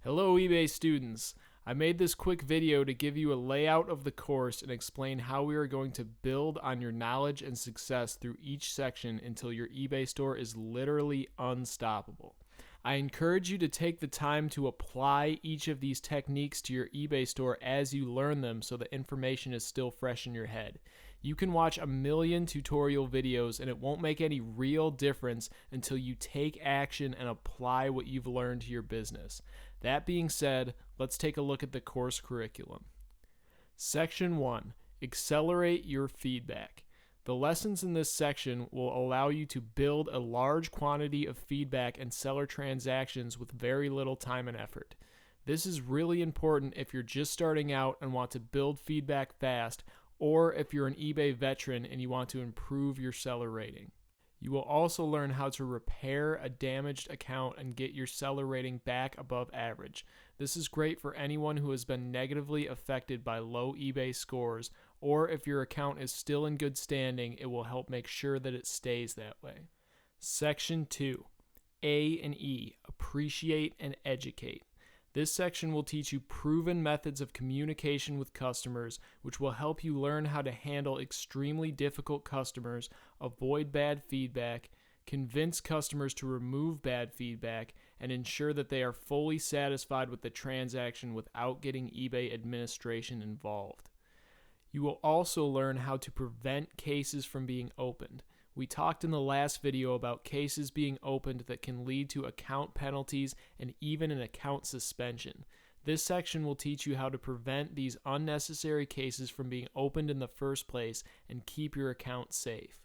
Hello eBay students. I made this quick video to give you a layout of the course and explain how we are going to build on your knowledge and success through each section until your eBay store is literally unstoppable. I encourage you to take the time to apply each of these techniques to your eBay store as you learn them so the information is still fresh in your head. You can watch a million tutorial videos and it won't make any real difference until you take action and apply what you've learned to your business. That being said, let's take a look at the course curriculum. Section 1. Accelerate your feedback. The lessons in this section will allow you to build a large quantity of feedback and seller transactions with very little time and effort. This is really important if you're just starting out and want to build feedback fast, or if you're an eBay veteran and you want to improve your seller rating. You will also learn how to repair a damaged account and get your seller rating back above average. This is great for anyone who has been negatively affected by low eBay scores, or if your account is still in good standing, it will help make sure that it stays that way. Section 2. A and E, appreciate and educate. This section will teach you proven methods of communication with customers, which will help you learn how to handle extremely difficult customers, avoid bad feedback, convince customers to remove bad feedback, and ensure that they are fully satisfied with the transaction without getting eBay administration involved. You will also learn how to prevent cases from being opened. We talked in the last video about cases being opened that can lead to account penalties and even an account suspension. This section will teach you how to prevent these unnecessary cases from being opened in the first place and keep your account safe.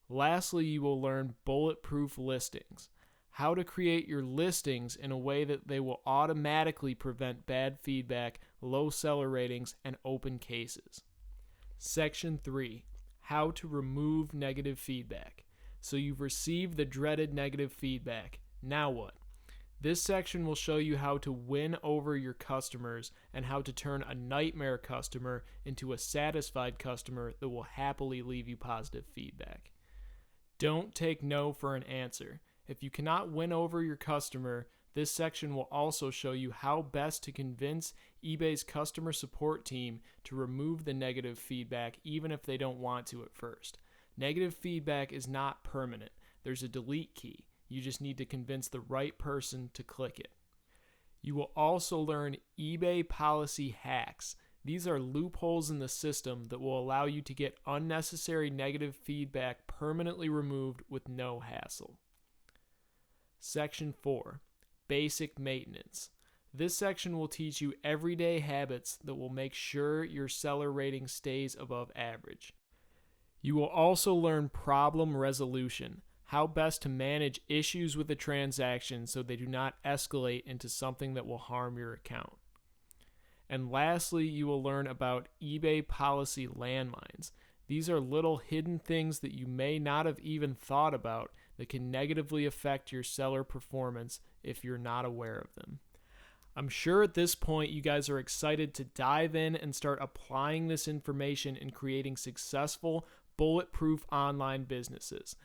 Lastly, you will learn bulletproof listings. How to create your listings in a way that they will automatically prevent bad feedback, low seller ratings, and open cases. Section 3. How to remove negative feedback. So you've received the dreaded negative feedback. Now what? This section will show you how to win over your customers and how to turn a nightmare customer into a satisfied customer that will happily leave you positive feedback. Don't take no for an answer. If you cannot win over your customer, this section will also show you how best to convince eBay's customer support team to remove the negative feedback even if they don't want to at first. Negative feedback is not permanent. There's a delete key. You just need to convince the right person to click it. You will also learn eBay policy hacks. These are loopholes in the system that will allow you to get unnecessary negative feedback permanently removed with no hassle. Section 4. Basic maintenance. This section will teach you everyday habits that will make sure your seller rating stays above average. You will also learn problem resolution, how best to manage issues with a transaction so they do not escalate into something that will harm your account. And lastly, you will learn about eBay policy landmines. These are little hidden things that you may not have even thought about that can negatively affect your seller performance if you're not aware of them. I'm sure at this point you guys are excited to dive in and start applying this information in creating successful, bulletproof online businesses.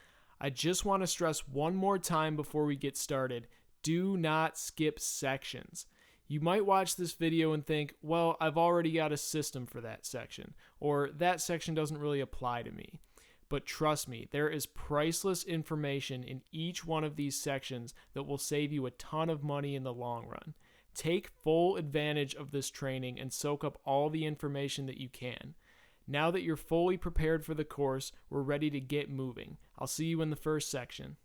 I just want to stress one more time before we get started, do not skip sections. You might watch this video and think, well, I've already got a system for that section, or that section doesn't really apply to me. But trust me, there is priceless information in each one of these sections that will save you a ton of money in the long run. Take full advantage of this training and soak up all the information that you can. Now that you're fully prepared for the course, we're ready to get moving. I'll see you in the first section.